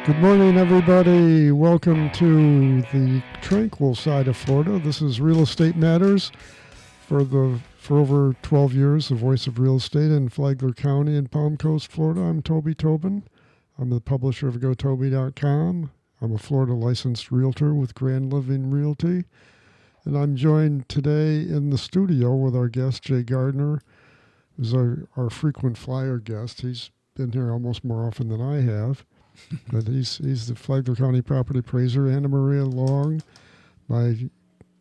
Good morning, everybody. Welcome to the tranquil side of Florida. This is Real Estate Matters. For over 12 years, the voice of real estate in Flagler County and Palm Coast, Florida. I'm Toby Tobin. I'm the publisher of GoToby.com. I'm a Florida licensed realtor with Grand Living Realty. And I'm joined today in the studio with our guest, Jay Gardner, who's our frequent flyer guest. He's been here almost more often than I have. But he's the Flagler County property appraiser. Anna Maria Long, my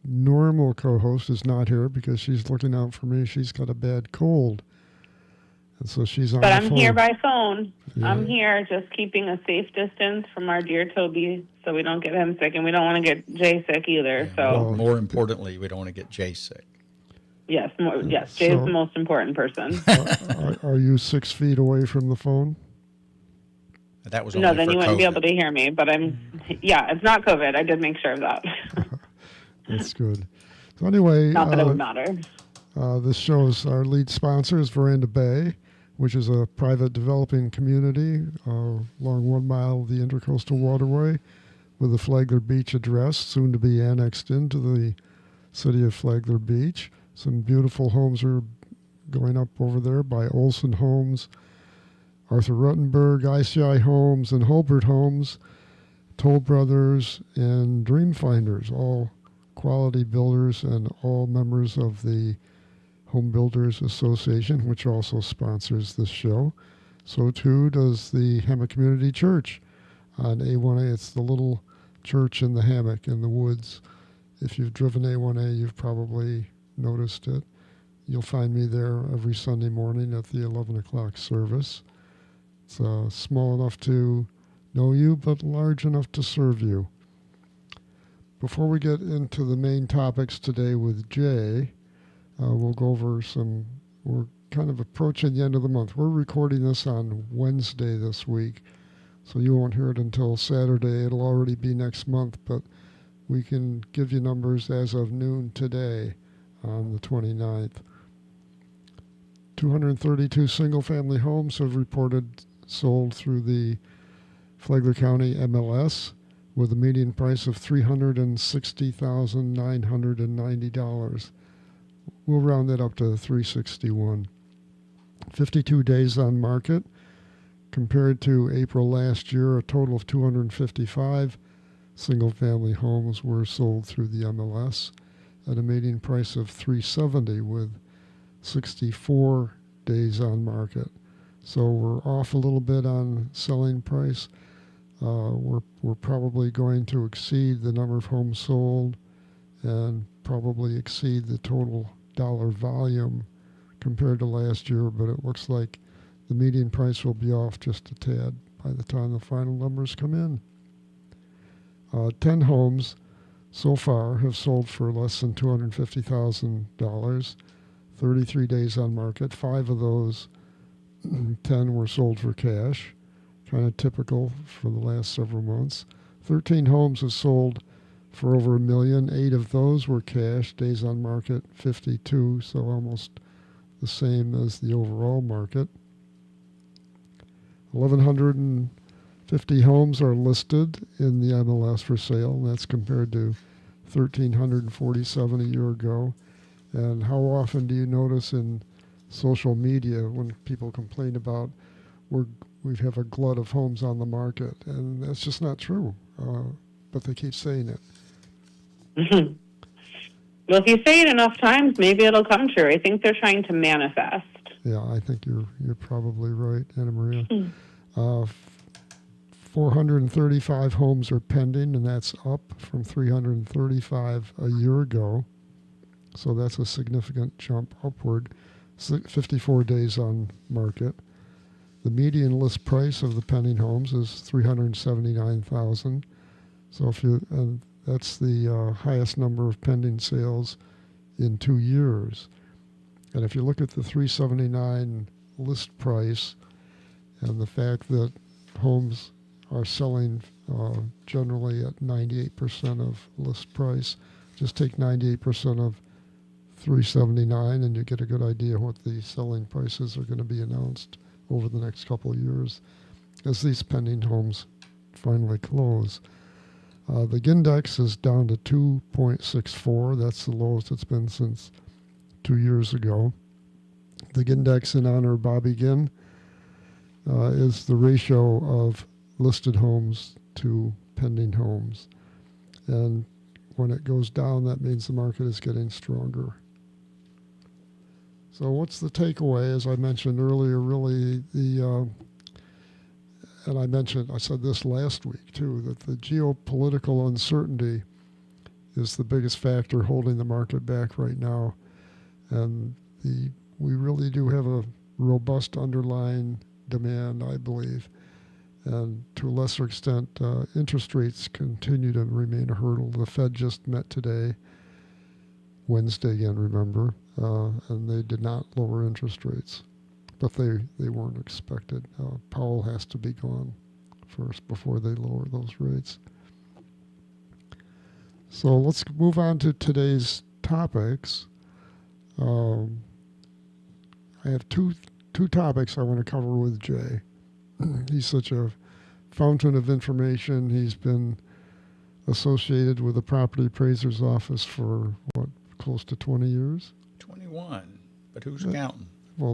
normal co-host, is not here because she's looking out for me. She's got a bad cold, and so she's on. But the I'm phone. here by phone. Yeah. I'm here, just keeping a safe distance from our dear Toby, so we don't get him sick, and we don't want to get Jay sick either. Yeah, So well, more importantly, we don't want to get Jay sick. yes, Jay's the most important person. Are you 6 feet away from the phone? That was No, only then for you wouldn't COVID. be able to hear me. But it's not COVID. I did make sure of that. That's good. So anyway, Not that it would matter. This show's our lead sponsor is Veranda Bay, which is a private developing community along 1 mile of the Intercoastal Waterway with a Flagler Beach address, soon to be annexed into the city of Flagler Beach. Some beautiful homes are going up over there by Olson Homes, Arthur Ruttenberg, ICI Homes, and Holbert Homes, Toll Brothers, and Dreamfinders, all quality builders and all members of the Home Builders Association, which also sponsors this show. So too does the Hammock Community Church on A1A. It's the little church in the hammock in the woods. If you've driven A1A, you've probably noticed it. You'll find me there every Sunday morning at the 11 o'clock service. It's small enough to know you, but large enough to serve you. Before we get into the main topics today with Jay, we'll go over we're kind of approaching the end of the month. We're recording this on Wednesday this week, so you won't hear it until Saturday. It'll already be next month, but we can give you numbers as of noon today on the 29th. 232 single-family homes have reported sold through the Flagler County MLS with a median price of $360,990. We'll round that up to $361. 52 days on market. Compared to April last year, a total of 255 single-family homes were sold through the MLS at a median price of $370 with 64 days on market. So we're off a little bit on selling price. We're probably going to exceed the number of homes sold and probably exceed the total dollar volume compared to last year, but it looks like the median price will be off just a tad by the time the final numbers come in. 10 homes so far have sold for less than $250,000, 33 days on market. 5 of those 10 were sold for cash, kind of typical for the last several months. 13 homes have sold for over $1 million. 8 of those were cash, days on market 52, so almost the same as the overall market. 1,150 homes are listed in the MLS for sale, and that's compared to 1,347 a year ago. And how often do you notice in social media when people complain about we have a glut of homes on the market? And that's just not true, but they keep saying it. Well, if you say it enough times, maybe it'll come true. I think they're trying to manifest. Yeah, I think you're probably right, Anna Maria. 435 homes are pending, and that's up from 335 a year ago. So that's a significant jump upward. 54 days on market. The median list price of the pending homes is $379,000. So that's the highest number of pending sales in 2 years. And if you look at the $379 list price and the fact that homes are selling generally at 98% of list price, just take 98% of $379 and you get a good idea what the selling prices are going to be announced over the next couple of years as these pending homes finally close. The Gindex is down to 2.64. That's the lowest it's been since 2 years ago. The Gindex in honor of Bobby Ginn is the ratio of listed homes to pending homes. And when it goes down, that means the market is getting stronger. So what's the takeaway? As I mentioned earlier, really and I said this last week too, that the geopolitical uncertainty is the biggest factor holding the market back right now. And we really do have a robust underlying demand, I believe. And to a lesser extent, interest rates continue to remain a hurdle. The Fed just met today, Wednesday again, remember, and they did not lower interest rates. But they weren't expected. Powell has to be gone first before they lower those rates. So let's move on to today's topics. I have two topics I want to cover with Jay. He's such a fountain of information. He's been associated with the property appraiser's office for, close to 20 years? 21, but who's counting? Well,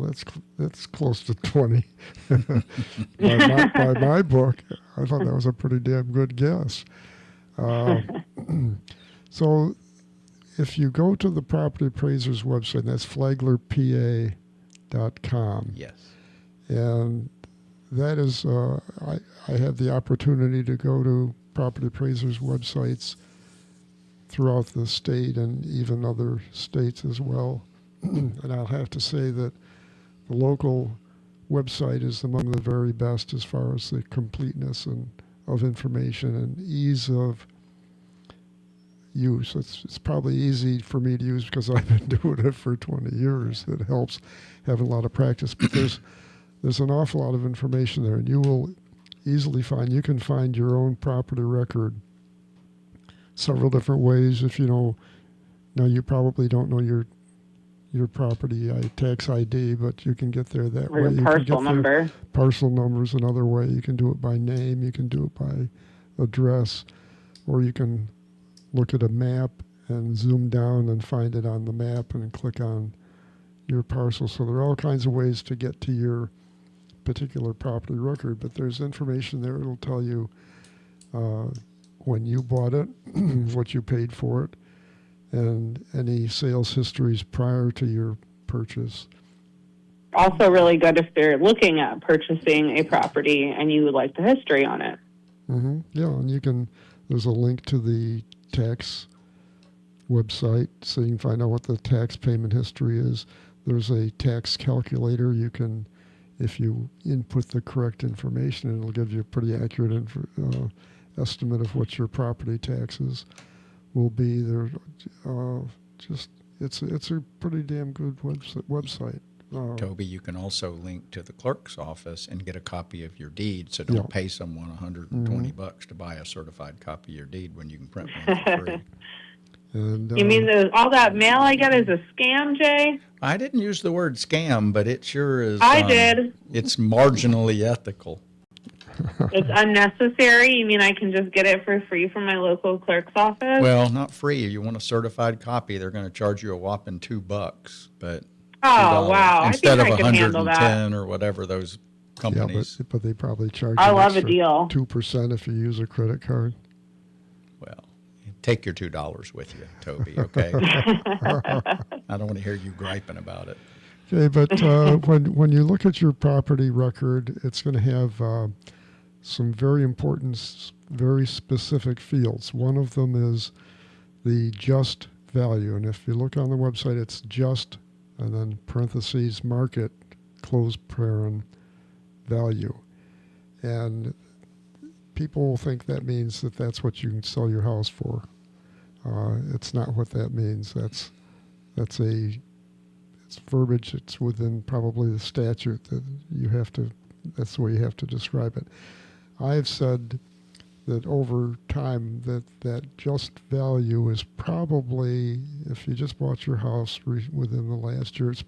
that's close to 20. by my book, I thought that was a pretty damn good guess. So if you go to the property appraiser's website, that's flaglerpa.com. Yes. And that is, I have the opportunity to go to property appraisers' websites throughout the state and even other states as well. And I'll have to say that the local website is among the very best as far as the completeness of information and ease of use. It's probably easy for me to use because I've been doing it for 20 years. It helps having a lot of practice. But there's an awful lot of information there, and you will easily you can find your own property record several different ways. If you know, now you probably don't know your property tax ID, but you can get there that way. Or your parcel number. Parcel number's another way. You can do it by name. You can do it by address, or you can look at a map and zoom down and find it on the map and click on your parcel. So there are all kinds of ways to get to your particular property record, but there's information there. It'll tell you when you bought it, what you paid for it, and any sales histories prior to your purchase. Also really good if they're looking at purchasing a property and you would like the history on it. Mm-hmm. Yeah, and there's a link to the tax website so you can find out what the tax payment history is. There's a tax calculator. You can, if you input the correct information, it'll give you a pretty accurate estimate of what your property taxes will be. It's a pretty damn good website. Toby, you can also link to the clerk's office and get a copy of your deed, so don't pay someone $120 to buy a certified copy of your deed when you can print one for free. And, You mean all that mail I get is a scam, Jay? I didn't use the word scam, but it sure is. I did. It's marginally ethical. It's unnecessary? You mean I can just get it for free from my local clerk's office? Well, not free. You want a certified copy, they're going to charge you a whopping $2, but oh, wow. instead I of think I can handle that. 110 or whatever those companies. Yeah, but they probably charge I you love a extra deal. 2% if you use a credit card. Well, take your $2 with you, Toby, okay? I don't want to hear you griping about it. Okay, but when you look at your property record, it's going to have some very important, very specific fields. One of them is the just value. And if you look on the website, it's just, and then parentheses, market, close paren, value. And people think that means that that's what you can sell your house for. It's not what that means. It's verbiage. It's within probably the statute that that's the way you have to describe it. I've said that over time that just value is probably, if you just bought your house within the last year, it's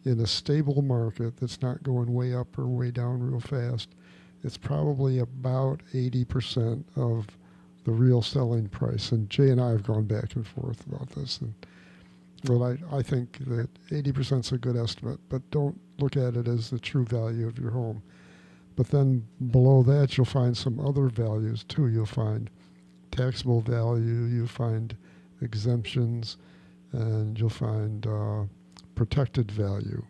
in a stable market that's not going way up or way down real fast, it's probably about 80% of the real selling price. And Jay and I have gone back and forth about this. And well, I think that 80% is a good estimate, but don't look at it as the true value of your home. But then below that, you'll find some other values too. You'll find taxable value, you'll find exemptions, and you'll find protected value,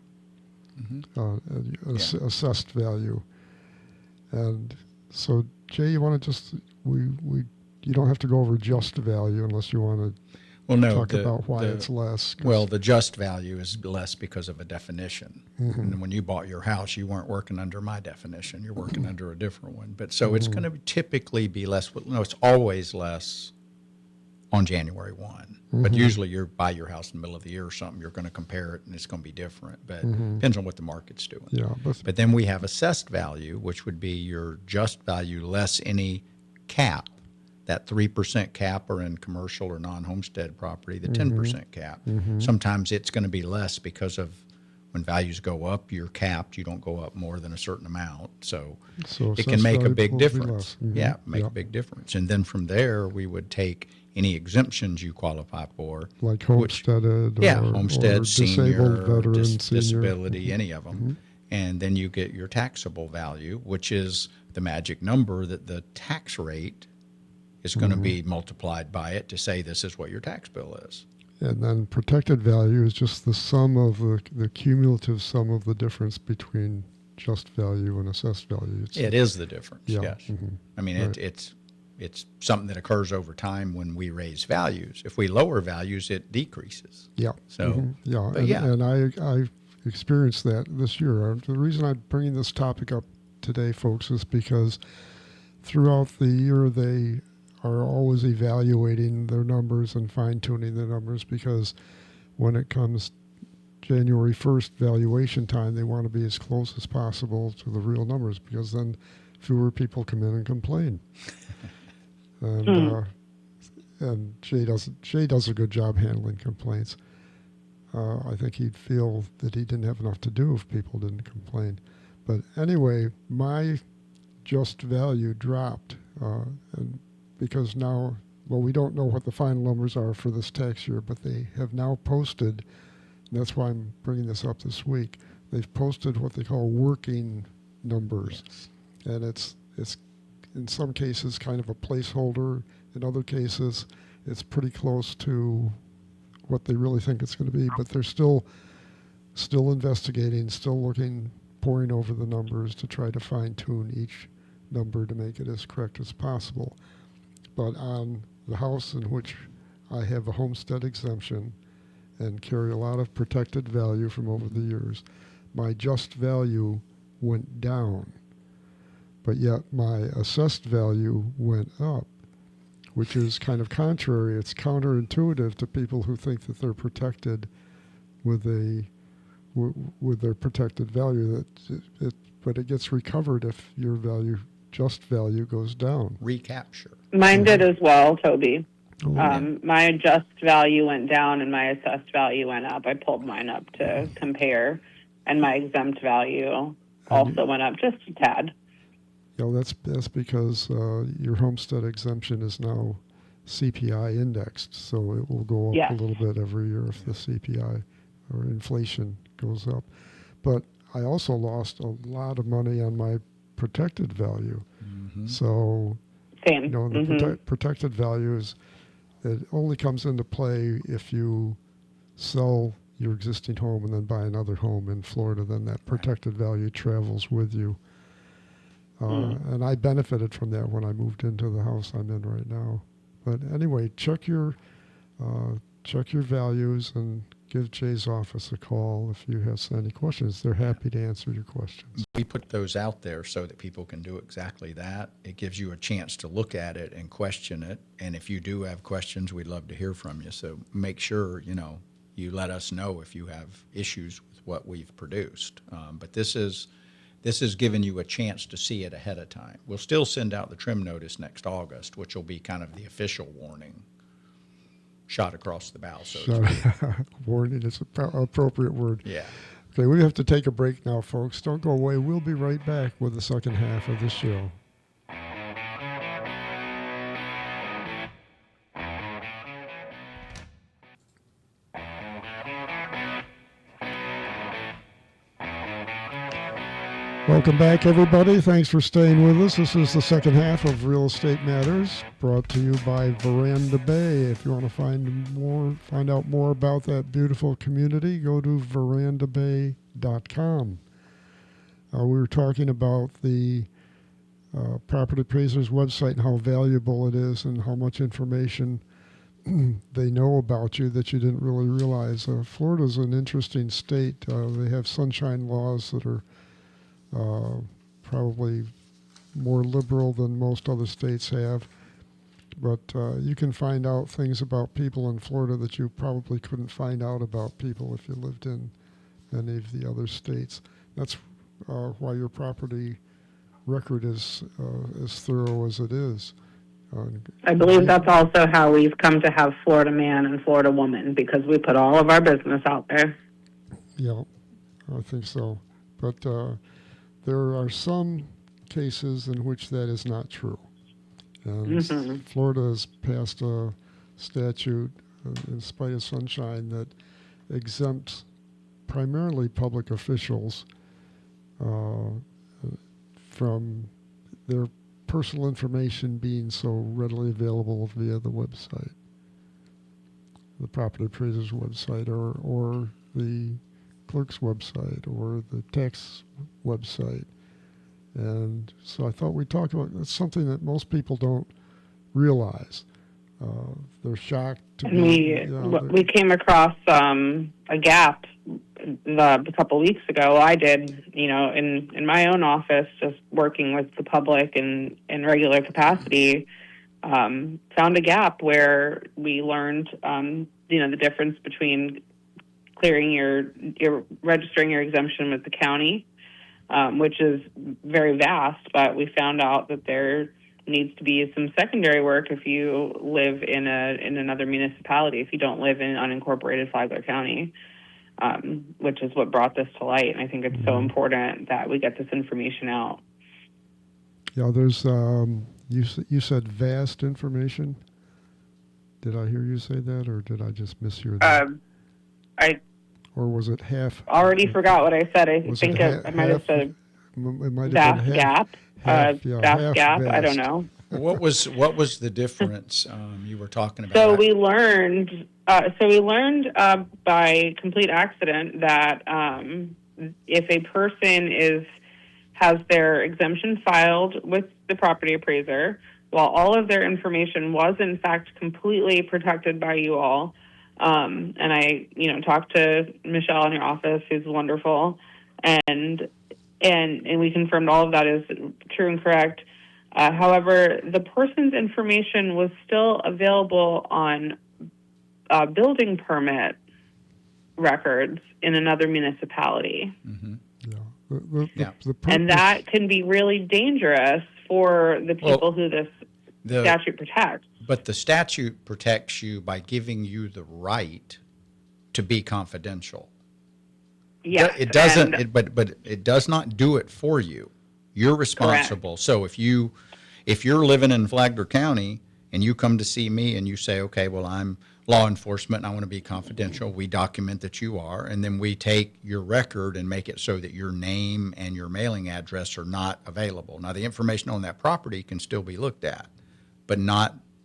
assessed value. And so, Jay, you want to just, you don't have to go over just value unless you want to talk about why it's less. Well, the just value is less because of a definition. And when you bought your house, you weren't working under my definition. You're working under a different one. But so it's going to typically be less. No, it's always less on January 1. But usually you buy your house in the middle of the year or something, you're going to compare it and it's going to be different. But depends on what the market's doing. Yeah, but then we have assessed value, which would be your just value less any cap. That 3% cap or in commercial or non-homestead property, the 10% cap. Sometimes it's going to be less because of when values go up, you're capped. You don't go up more than a certain amount. So it can make a big difference. Yeah, make a big difference. And then from there, we would take any exemptions you qualify for. Like homesteaded homestead, or senior, disabled, veteran, senior. Disability, any of them. And then you get your taxable value, which is the magic number that the tax rate is going to be multiplied by it to say this is what your tax bill is. And then protected value is just the sum of the cumulative sum of the difference between just value and assessed value. It is the difference, yes. I mean, Right. it's something that occurs over time when we raise values. If we lower values, it decreases. Yeah. So, Yeah. but And I experienced that this year. The reason I'm bringing this topic up today, folks, is because throughout the year they are always evaluating their numbers and fine-tuning their numbers, because when it comes January 1st valuation time, they want to be as close as possible to the real numbers, because then fewer people come in and complain. And Jay does a good job handling complaints. I think he'd feel that he didn't have enough to do if people didn't complain. But anyway, my just value dropped, and because now, well, we don't know what the final numbers are for this tax year, but they have now posted, and that's why I'm bringing this up this week, they've posted what they call working numbers. Yes. And it's in some cases kind of a placeholder. In other cases, it's pretty close to what they really think it's going to be, but they're still investigating, still looking, poring over the numbers to try to fine-tune each number to make it as correct as possible. But on the house in which I have a homestead exemption and carry a lot of protected value from over the years, my just value went down, but yet my assessed value went up, which is kind of contrary. It's counterintuitive to people who think that they're protected with their protected value. But it gets recovered if your just value goes down. Recapture. Mine did as well, Toby. Oh, My just value went down and my assessed value went up. I pulled mine up to compare, and my exempt value also went up just a tad. Yeah, that's because your homestead exemption is now CPI indexed, so it will go up a little bit every year if the CPI or inflation goes up. But I also lost a lot of money on my protected value. So, Same. The protected value it only comes into play if you sell your existing home and then buy another home in Florida. Then that protected value travels with you. And I benefited from that when I moved into the house I'm in right now. But anyway, check your values and give Jay's office a call if you have any questions. They're happy to answer your questions. We put those out there so that people can do exactly that. It gives you a chance to look at it and question it. And if you do have questions, we'd love to hear from you. So make sure, you let us know if you have issues with what we've produced. But this is giving you a chance to see it ahead of time. We'll still send out the trim notice next August, which will be kind of the official warning. Shot across the bow, so to speak. Warning is an appropriate word. Yeah. Okay, we have to take a break now, folks. Don't go away. We'll be right back with the second half of the show. Welcome back, everybody. Thanks for staying with us. This is the second half of Real Estate Matters, brought to you by Veranda Bay. If you want to find out more about that beautiful community, go to verandabay.com. We were talking about the property appraiser's website and how valuable it is and how much information they know about you that you didn't really realize. Florida's an interesting state. They have sunshine laws that are probably more liberal than most other states have. But you can find out things about people in Florida that you probably couldn't find out about people if you lived in any of the other states. That's why your property record is as thorough as it is. I believe that's also how we've come to have Florida Man and Florida Woman, because we put all of our business out there. Yeah, I think so. But there are some cases in which that is not true. And Florida has passed a statute, in spite of sunshine, that exempts primarily public officials from their personal information being so readily available via the website, the property appraiser's website, or the clerk's website, or the tax website. And so I thought we'd talk about, that's something that most people don't realize. They're shocked to And we came across a gap a couple of weeks ago. I did, in my own office, just working with the public in regular capacity, found a gap where we learned, the difference between clearing your registering your exemption with the county, which is very vast, but we found out that there needs to be some secondary work if you live in another municipality, if you don't live in unincorporated Flagler County, which is what brought this to light. And I think it's so important that we get this information out. Yeah, there's, you said vast information. Did I hear you say that, or did I just mishear that? Or was it half? Already forgot what I said. I think I might have said vast gap. Vast gap. I don't know. What was the difference you were talking about? So we learned. By complete accident that if a person has their exemption filed with the property appraiser, while all of their information was in fact completely protected by you all. And I, talked to Michelle in your office, who's wonderful, and we confirmed all of that is true and correct. However, the person's information was still available on building permit records in another municipality. Mm-hmm. Yeah. And that can be really dangerous for the people who this statute protects. But the statute protects you by giving you the right to be confidential. Yeah, it doesn't. But it does not do it for you. You're responsible. Correct. So if you're living in Flagler County and you come to see me and you say, okay, well, I'm law enforcement and I want to be confidential, we document that you are, and then we take your record and make it so that your name and your mailing address are not available. Now, the information on that property can still be looked at, but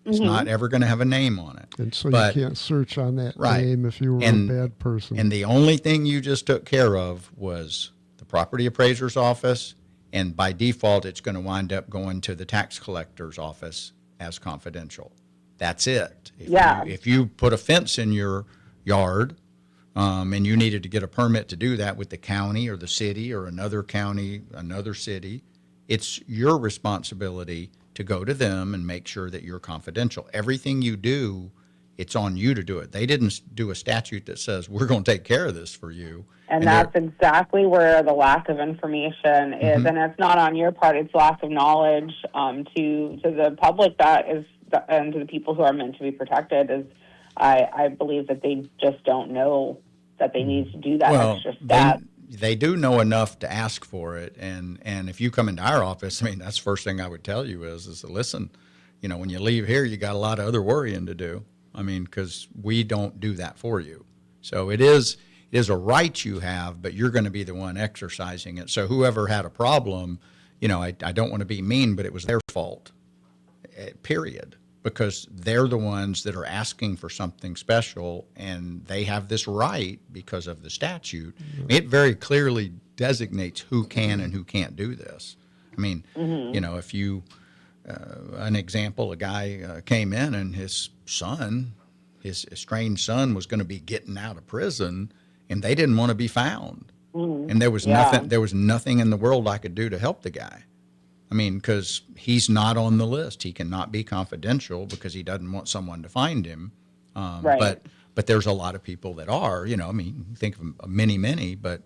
it's not ever going to have a name on it. And so you can't search on that name if you were a bad person. And the only thing you just took care of was the property appraiser's office, and by default, it's going to wind up going to the tax collector's office as confidential. That's it. If you put a fence in your yard and you needed to get a permit to do that with the county or the city or another county, another city, it's your responsibility to go to them and make sure that you're confidential. Everything you do, it's on you to do it. They didn't do a statute that says, we're going to take care of this for you. And that's exactly where the lack of information is. And it's not on your part, it's lack of knowledge to the public and to the people who are meant to be protected. I believe that they just don't know that they need to do that extra step. they do know enough to ask for it. And if you come into our office, I mean, that's the first thing I would tell you is to listen, when you leave here, you got a lot of other worrying to do. I mean, because we don't do that for you. So it is a right you have, but you're going to be the one exercising it. So whoever had a problem, I don't want to be mean, but it was their fault, period. Because they're the ones that are asking for something special, and they have this right because of the statute. It very clearly designates who can and who can't do this. I mean, if you, an example, a guy came in and his estranged son was going to be getting out of prison, and they didn't want to be found. And there was nothing in the world I could do to help the guy. I mean, because he's not on the list. He cannot be confidential because he doesn't want someone to find him. Right. But there's a lot of people that are, I mean, think of many, but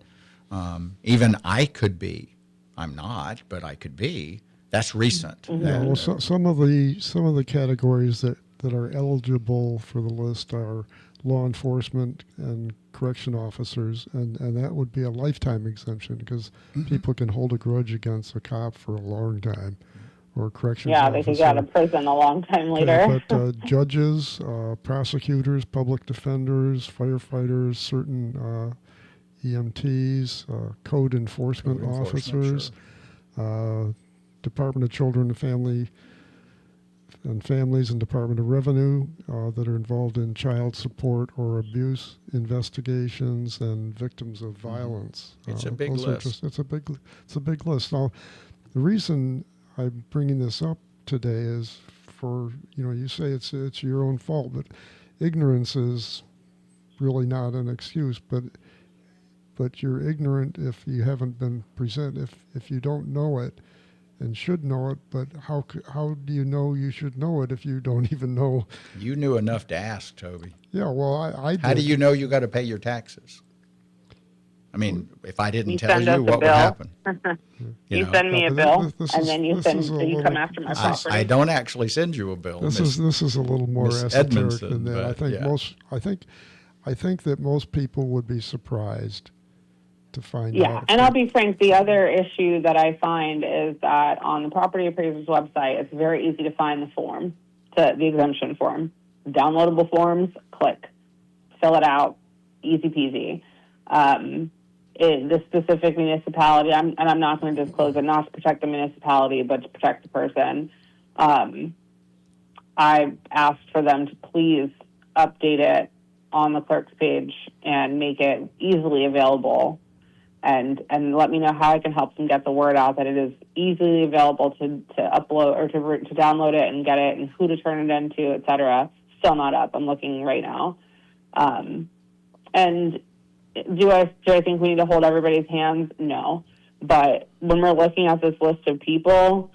even I could be. I'm not, but I could be. That's recent. Yeah, well, some of the categories that are eligible for the list are law enforcement and correction officers, and that would be a lifetime exemption because people can hold a grudge against a cop for a long time, or a corrections officer. Yeah, they could get out of prison a long time later. But judges, prosecutors, public defenders, firefighters, certain EMTs, code enforcement officers, Department of Children and Families and Department of Revenue that are involved in child support or abuse investigations and victims of violence. It's a big list. It's a big list. Now, the reason I'm bringing this up today is for you say it's your own fault, but ignorance is really not an excuse. But you're ignorant if you haven't been presented. If you don't know it and should know it, but how do you know you should know it if you don't even know? You knew enough to ask, Toby. Yeah, well, I did. How do you know you got to pay your taxes? I mean, if I didn't tell send us you, a what would bill. happen? You send me a bill, and then you come after my property. I don't actually send you a bill. This is a little more Miss esoteric Edmondson, than that. I think that most people would be surprised to find out. Yeah, and I'll be frank, the other issue that I find is that on the property appraiser's website, it's very easy to find the exemption form. Downloadable forms, click, fill it out, easy peasy. The specific municipality, I'm not going to disclose it, not to protect the municipality, but to protect the person. I asked for them to please update it on the clerk's page and make it easily available, and let me know how I can help them get the word out that it is easily available to upload or to download it and get it, and who to turn it into, etc. Still not up. I'm looking right now. And do I think we need to hold everybody's hands? No. But when we're looking at this list of people,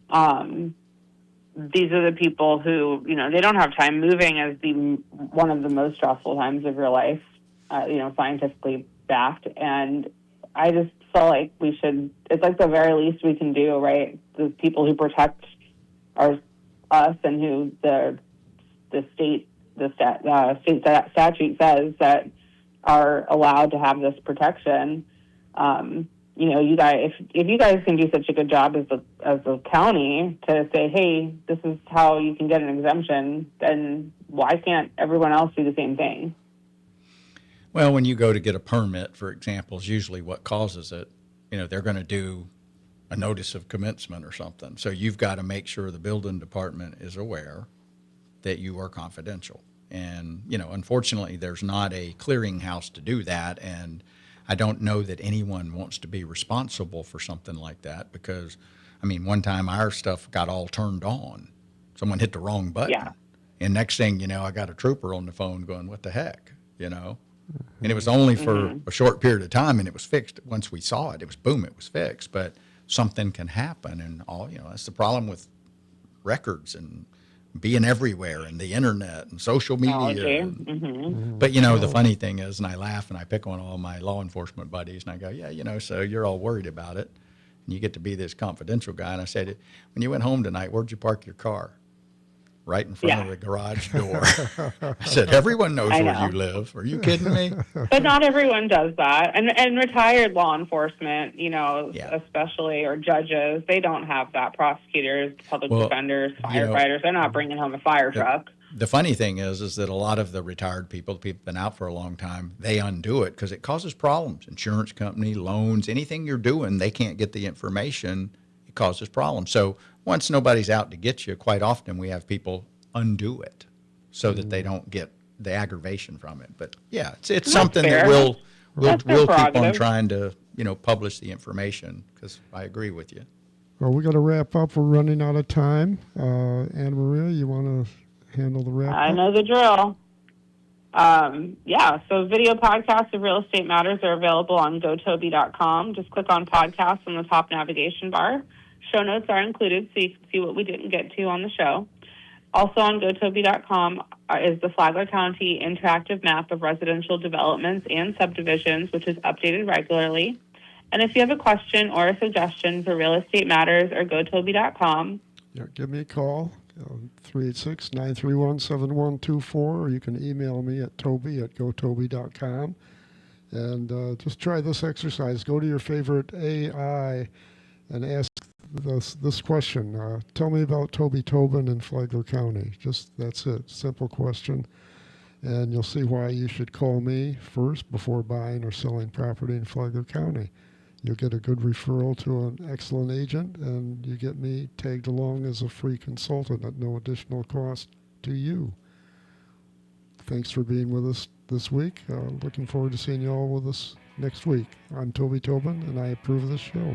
these are the people who, they don't have time. Moving is one of the most stressful times of your life, scientifically backed. And I just feel like it's like the very least we can do, right? The people who protect us and who the state statute says that are allowed to have this protection. You guys, if you guys can do such a good job as a county to say, hey, this is how you can get an exemption, then why can't everyone else do the same thing? Well, when you go to get a permit, for example, is usually what causes it. They're going to do a notice of commencement or something. So you've got to make sure the building department is aware that you are confidential. And, unfortunately, there's not a clearinghouse to do that. And I don't know that anyone wants to be responsible for something like that because, one time our stuff got all turned on. Someone hit the wrong button. Yeah. And next thing I got a trooper on the phone going, what the heck, And it was only for a short period of time, and it was fixed. Once we saw it, it was fixed. But something can happen, and that's the problem with records and being everywhere and the internet and social media. But the funny thing is, and I laugh and I pick on all my law enforcement buddies, and I go, so you're all worried about it, and you get to be this confidential guy. And I said, when you went home tonight, where'd you park your car? right in front Yeah. of the garage door. I said, everyone knows I where know. you live. Are you kidding me? But not everyone does that. And retired law enforcement, Yeah. especially, or judges, they don't have that. Prosecutors, public Well, defenders, you know, firefighters, they're not bringing home a fire truck. the funny thing is that a lot of the retired people, the people who've been out for a long time, they undo it because it causes problems. Insurance company, loans, anything you're doing, they can't get the information. It causes problems. So once nobody's out to get you, quite often we have people undo it so that they don't get the aggravation from it. But yeah, it's something fair. that we'll That's their keep on prerogative. trying to publish the information because I agree with you. Well, we got to wrap up. We're running out of time. Anna Maria, you want to handle the wrap I up? know the drill. So video podcasts of real estate matters are available on gotoby.com. Just click on podcasts on the top navigation bar. Show notes are included so you can see what we didn't get to on the show. Also on gotoby.com is the Flagler County interactive map of residential developments and subdivisions, which is updated regularly. And if you have a question or a suggestion for Real Estate Matters or gotoby.com, Yeah, give me a call, 386-931-7124, or you can email me at toby@gotoby.com. And just try this exercise. Go to your favorite AI and ask this question. Tell me about Toby Tobin in Flagler County. Just that's it. Simple question. And you'll see why you should call me first before buying or selling property in Flagler County. You'll get a good referral to an excellent agent, and you get me tagged along as a free consultant at no additional cost to you. Thanks for being with us this week. Looking forward to seeing you all with us next week. I'm Toby Tobin, and I approve of this show.